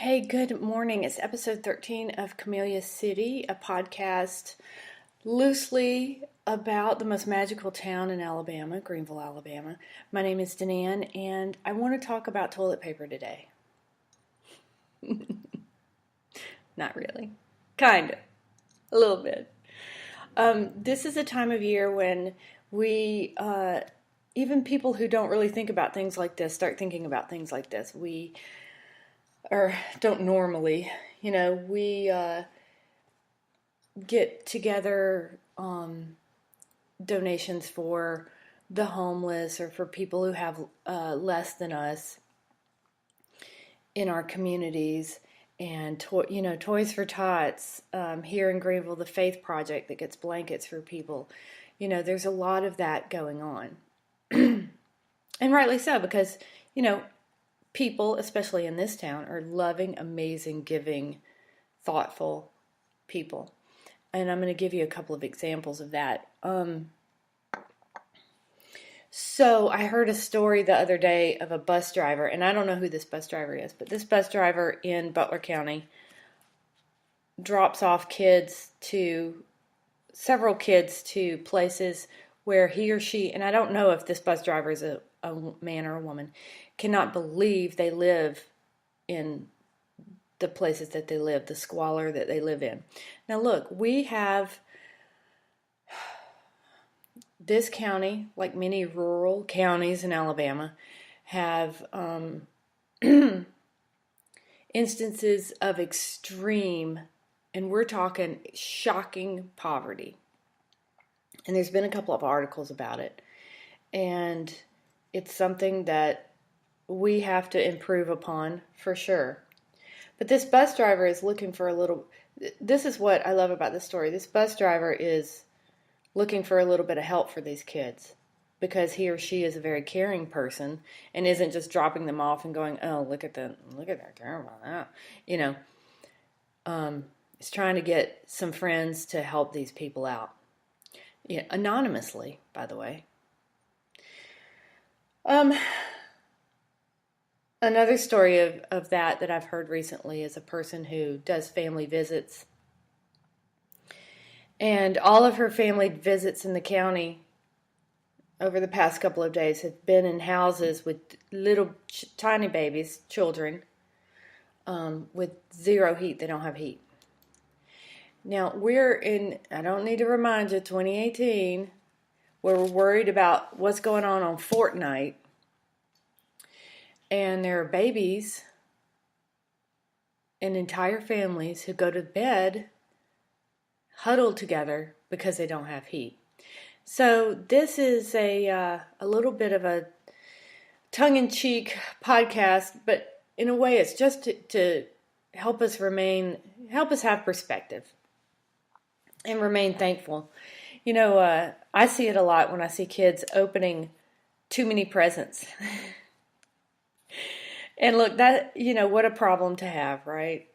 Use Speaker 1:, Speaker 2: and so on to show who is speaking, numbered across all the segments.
Speaker 1: Hey, good morning. It's episode 13 of Camellia City, a podcast loosely about the most magical town in Alabama, Greenville, Alabama. My name is Danan, and I want to talk about toilet paper today. Not really. Kind of. A little bit. This is a time of year when we, even people who don't really think about things like this, start thinking about things like this. Or don't normally, we get together donations for the homeless or for people who have less than us in our communities. And, Toys for Tots, here in Greenville, the Faith Project that gets blankets for people. There's a lot of that going on. And rightly so, because, people, especially in this town, are loving, amazing, giving, thoughtful people. And I'm going to give you a couple of examples of that. So I heard a story the other day of a bus driver, and I don't know who this bus driver is, but this bus driver in Butler County drops off several kids to places where he or she, and I don't know if this bus driver is a man or a woman, cannot believe they live in the places that they live, the squalor that they live in. Now look, we have this county, like many rural counties in Alabama, have instances of extreme, and we're talking shocking poverty. And there's been a couple of articles about it. And it's something that we have to improve upon for sure. But this bus driver is looking for this is what I love about this story. This bus driver is looking for a little bit of help for these kids because he or she is a very caring person and isn't just dropping them off and going, oh, look at that, care about that. Is trying to get some friends to help these people out. Yeah, anonymously, by the way. Another story of that I've heard recently is a person who does family visits. And all of her family visits in the county over the past couple of days have been in houses with little tiny babies, children, with zero heat. They don't have heat. Now, we're in, I don't need to remind you, 2018, where we're worried about what's going on Fortnite. And there are babies and entire families who go to bed huddled together because they don't have heat. So this is a little bit of a tongue-in-cheek podcast, but in a way it's just to help us have perspective and remain thankful. I see it a lot when I see kids opening too many presents. And look, that, what a problem to have, right?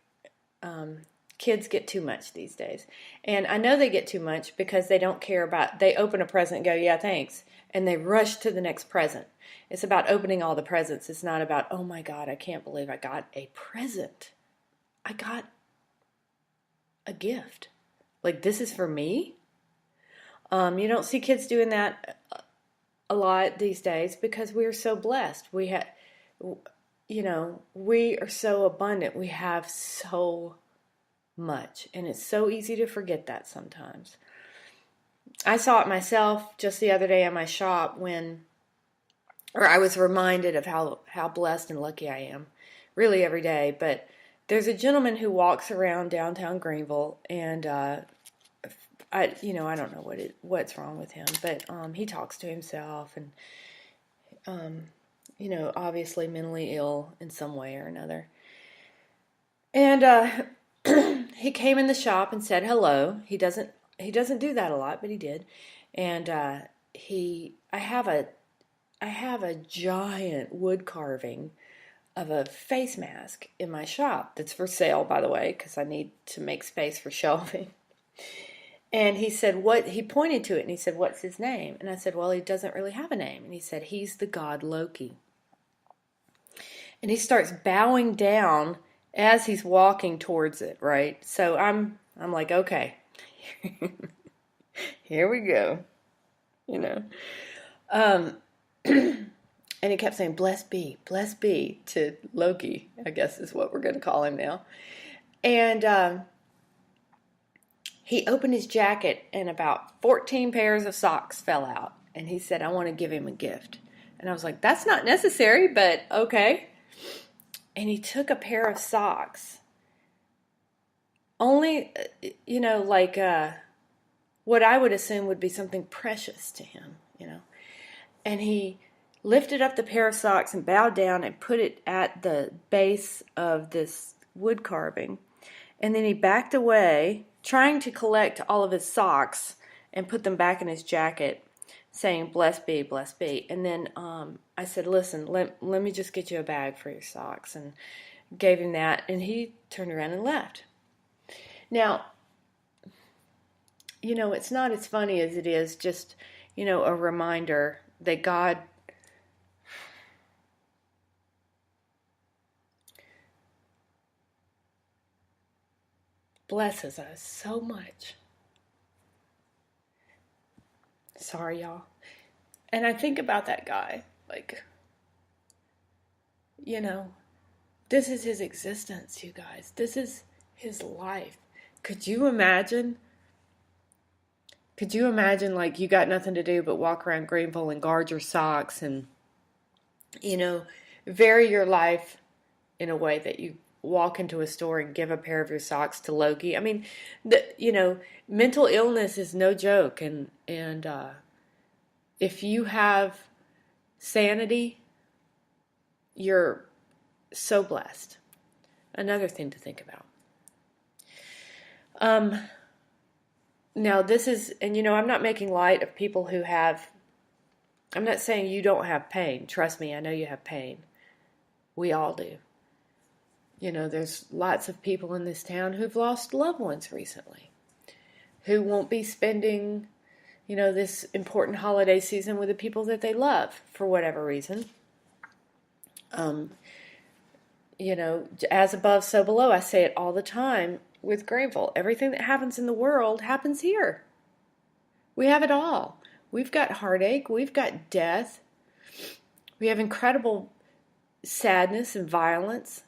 Speaker 1: Kids get too much these days. And I know they get too much because they don't care they open a present and go, yeah, thanks. And they rush to the next present. It's about opening all the presents. It's not about, oh my God, I can't believe I got a present. I got a gift. Like, this is for me? You don't see kids doing that a lot these days because we are so blessed. We are so abundant. We have so much. And it's so easy to forget that sometimes. I saw it myself just the other day in my shop I was reminded of how blessed and lucky I am, really every day. But there's a gentleman who walks around downtown Greenville, and I don't know what's wrong with him, but he talks to himself and obviously mentally ill in some way or another. And he came in the shop and said hello. He doesn't do that a lot, but he did. And I have a giant wood carving of a face mask in my shop that's for sale, by the way, because I need to make space for shelving. And he said, he pointed to it and he said, what's his name? And I said, well, he doesn't really have a name. And he said, he's the god Loki. And he starts bowing down as he's walking towards it, right? So I'm like, okay, here we go, you know. Um, and he kept saying, blessed be to Loki, I guess is what we're going to call him now. And he opened his jacket and about 14 pairs of socks fell out. And he said, I want to give him a gift. And I was like, that's not necessary, but okay. And he took a pair of socks. Only, like what I would assume would be something precious to him, And he lifted up the pair of socks and bowed down and put it at the base of this wood carving. And then he backed away, trying to collect all of his socks and put them back in his jacket, saying, blessed be, blessed be. And then I said, listen, let me just get you a bag for your socks. And gave him that, and he turned around and left. Now, it's not as funny as it is just, a reminder that God blesses us so much. Sorry, y'all. And I think about that guy, like, this is his existence, you guys. This is his life. Could you imagine, like, you got nothing to do but walk around Greenville and guard your socks and, vary your life in a way that you walk into a store and give a pair of your socks to Loki? I mean, mental illness is no joke. And if you have sanity, you're so blessed. Another thing to think about. Now this is, and I'm not making light of people who have, I'm not saying you don't have pain. Trust me, I know you have pain. We all do. There's lots of people in this town who've lost loved ones recently, who won't be spending, this important holiday season with the people that they love for whatever reason. As above, so below. I say it all the time with Greenville. Everything that happens in the world happens here. We have it all. We've got heartache. We've got death. We have incredible sadness and violence.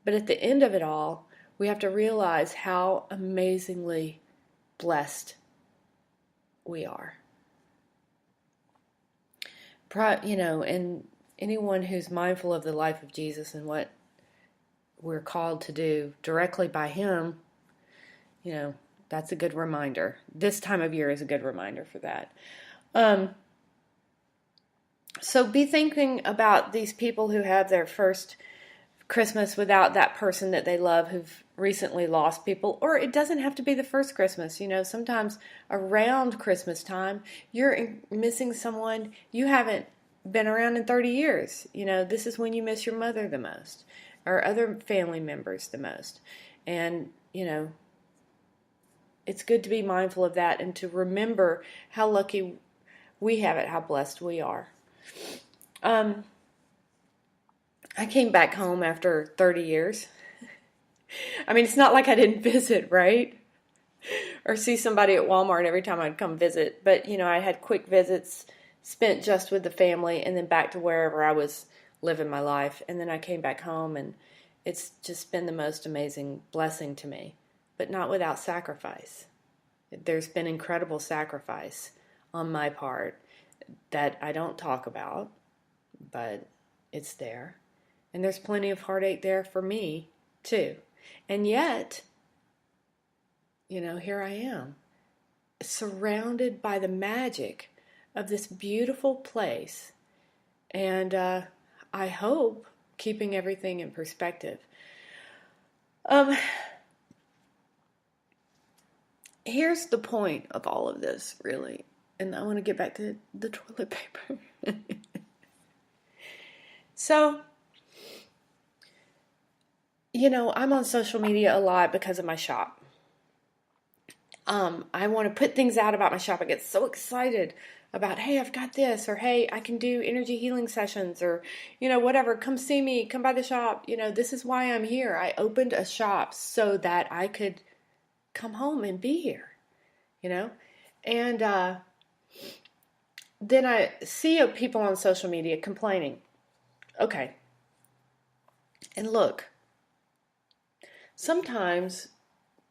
Speaker 1: But at the end of it all, we have to realize how amazingly blessed we are. And anyone who's mindful of the life of Jesus and what we're called to do directly by him, that's a good reminder. This time of year is a good reminder for that. So be thinking about these people who have their first Christmas without that person that they love, who've recently lost people. Or it doesn't have to be the first Christmas. Sometimes around Christmas time, you're missing someone you haven't been around in 30 years. This is when you miss your mother the most, or other family members the most. And, it's good to be mindful of that and to remember how lucky we have it, how blessed we are. I came back home after 30 years. I mean, it's not like I didn't visit, right? Or see somebody at Walmart every time I'd come visit. But, I had quick visits, spent just with the family, and then back to wherever I was living my life. And then I came back home, and it's just been the most amazing blessing to me, but not without sacrifice. There's been incredible sacrifice on my part that I don't talk about, but it's there. And there's plenty of heartache there for me, too. And yet, here I am, surrounded by the magic of this beautiful place. And I hope keeping everything in perspective. Here's the point of all of this, really. And I want to get back to the toilet paper. So, I'm on social media a lot because of my shop. I want to put things out about my shop. I get so excited about, hey, I've got this, or hey, I can do energy healing sessions, or, whatever. Come see me, come by the shop. This is why I'm here. I opened a shop so that I could come home and be here, and then I see people on social media complaining. Okay. And look, sometimes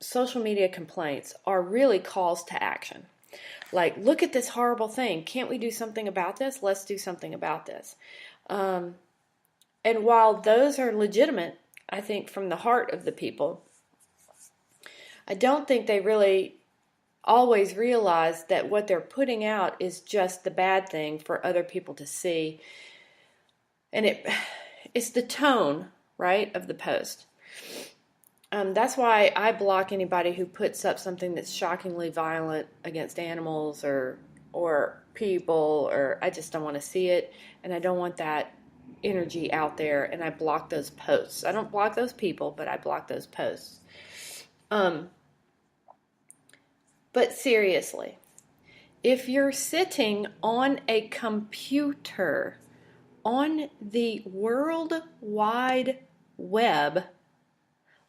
Speaker 1: social media complaints are really calls to action. Like, look at this horrible thing. Can't we do something about this? Let's do something about this. And while those are legitimate, I think from the heart of the people, I don't think they really always realize that what they're putting out is just the bad thing for other people to see. And it's the tone, right, of the post. That's why I block anybody who puts up something that's shockingly violent against animals or people, or I just don't want to see it, and I don't want that energy out there, and I block those posts. I don't block those people, but I block those posts. But seriously, if you're sitting on a computer on the World Wide Web,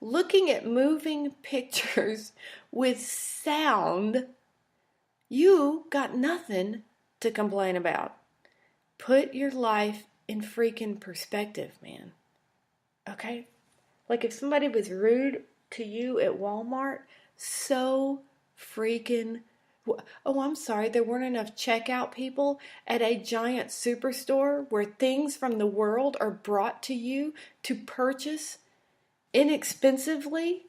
Speaker 1: looking at moving pictures with sound, you got nothing to complain about. Put your life in freaking perspective, man. Okay? Like if somebody was rude to you at Walmart, so freaking... Oh, I'm sorry, there weren't enough checkout people at a giant superstore where things from the world are brought to you to purchase inexpensively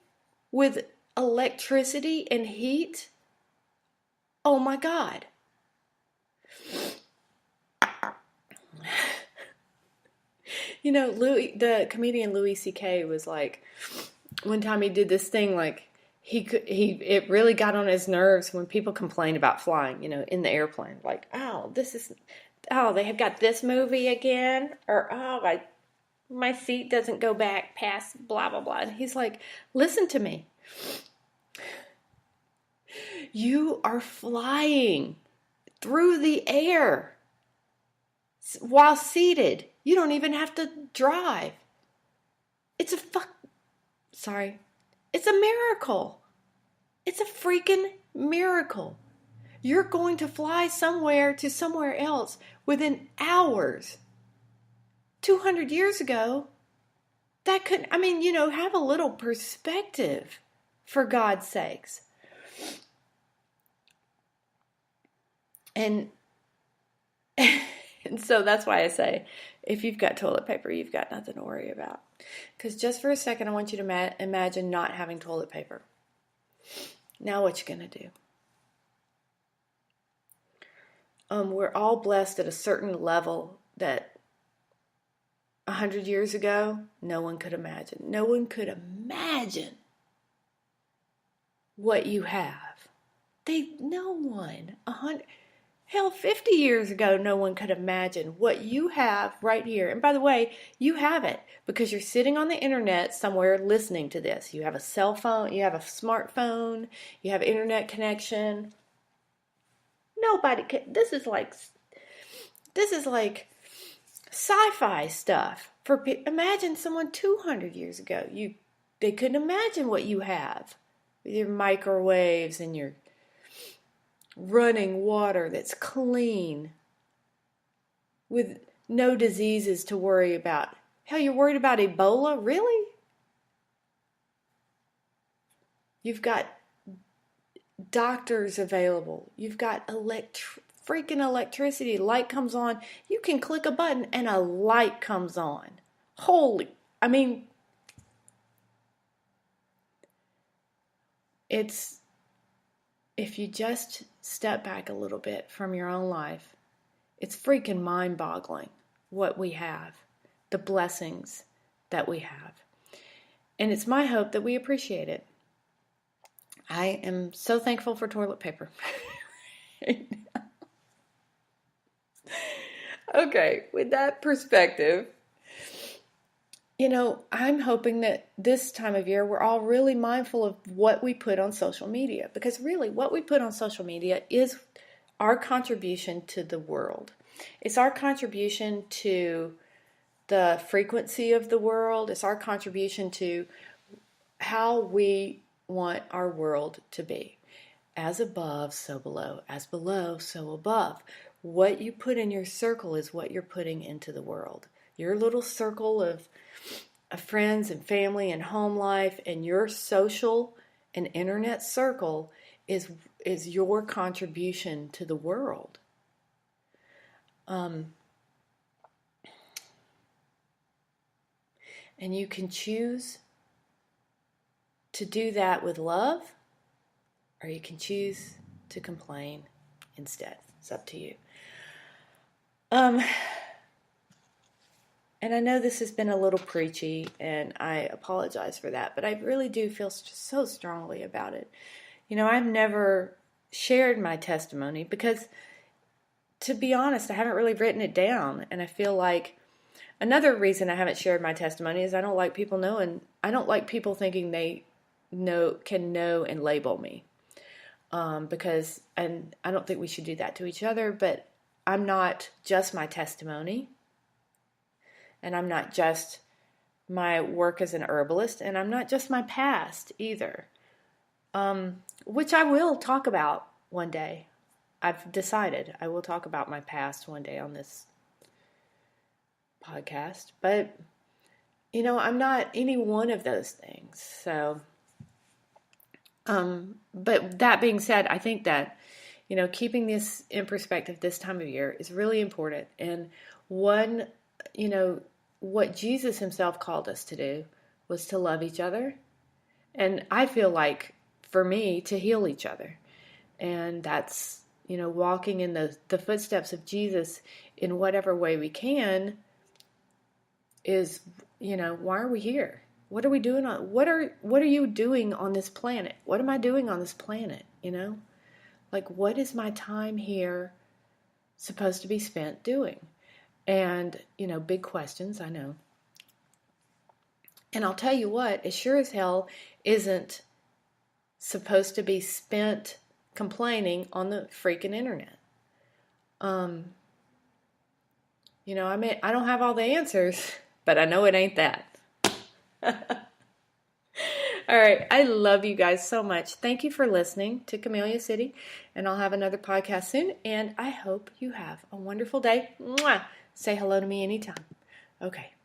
Speaker 1: with electricity and heat. Oh my God. The comedian Louis C.K. was like, one time he did this thing, like it really got on his nerves when people complain about flying, in the airplane. Like, they have got this movie again, or my seat doesn't go back past blah, blah, blah. And he's like, listen to me. You are flying through the air while seated. You don't even have to drive. It's a miracle. It's a freaking miracle. You're going to fly somewhere to somewhere else within hours. 200 years ago, that couldn't, have a little perspective, for God's sakes. And so that's why I say, if you've got toilet paper, you've got nothing to worry about. Because just for a second, I want you to imagine not having toilet paper. Now what you going to do? We're all blessed at a certain level that 100 years ago, no one could imagine. No one could imagine what you have. No one. 50 years ago, no one could imagine what you have right here. And by the way, you have it because you're sitting on the internet somewhere listening to this. You have a cell phone, you have a smartphone, you have internet connection. Nobody could. This is like sci-fi stuff. Imagine someone 200 years ago. They couldn't imagine what you have with your microwaves and your running water that's clean, with no diseases to worry about. Hell, you're worried about Ebola? Really? You've got doctors available. You've got freaking electricity. Light comes on. You can click a button and a light comes on. If you just step back a little bit from your own life, it's freaking mind-boggling what we have, the blessings that we have. And it's my hope that we appreciate it. I am so thankful for toilet paper. Okay, with that perspective, I'm hoping that this time of year we're all really mindful of what we put on social media, because really what we put on social media is our contribution to the world. It's our contribution to the frequency of the world. It's our contribution to how we want our world to be. As above, so below. As below, so above. What you put in your circle is what you're putting into the world. Your little circle of friends and family and home life and your social and internet circle is your contribution to the world. And you can choose to do that with love, or you can choose to complain instead. It's up to you. And I know this has been a little preachy, and I apologize for that, but I really do feel so strongly about it. I've never shared my testimony because, to be honest, I haven't really written it down, and I feel like another reason I haven't shared my testimony is I don't like people knowing. I don't like people thinking they can know and label me, because, and I don't think we should do that to each other, but I'm not just my testimony. And I'm not just my work as an herbalist, and I'm not just my past either, which I will talk about one day. I've decided I will talk about my past one day on this podcast, but, I'm not any one of those things. So, but that being said, I think that, keeping this in perspective this time of year is really important. And one, what Jesus himself called us to do was to love each other. And I feel like, for me, to heal each other. And that's, walking in the footsteps of Jesus in whatever way we can is, why are we here? What are we doing what are you doing on this planet? What am I doing on this planet? Like, what is my time here supposed to be spent doing? And, big questions, I know. And I'll tell you what, it sure as hell isn't supposed to be spent complaining on the freaking internet. I don't have all the answers, but I know it ain't that. All right, I love you guys so much. Thank you for listening to Camellia City, and I'll have another podcast soon, and I hope you have a wonderful day. Mwah! Say hello to me anytime. Okay.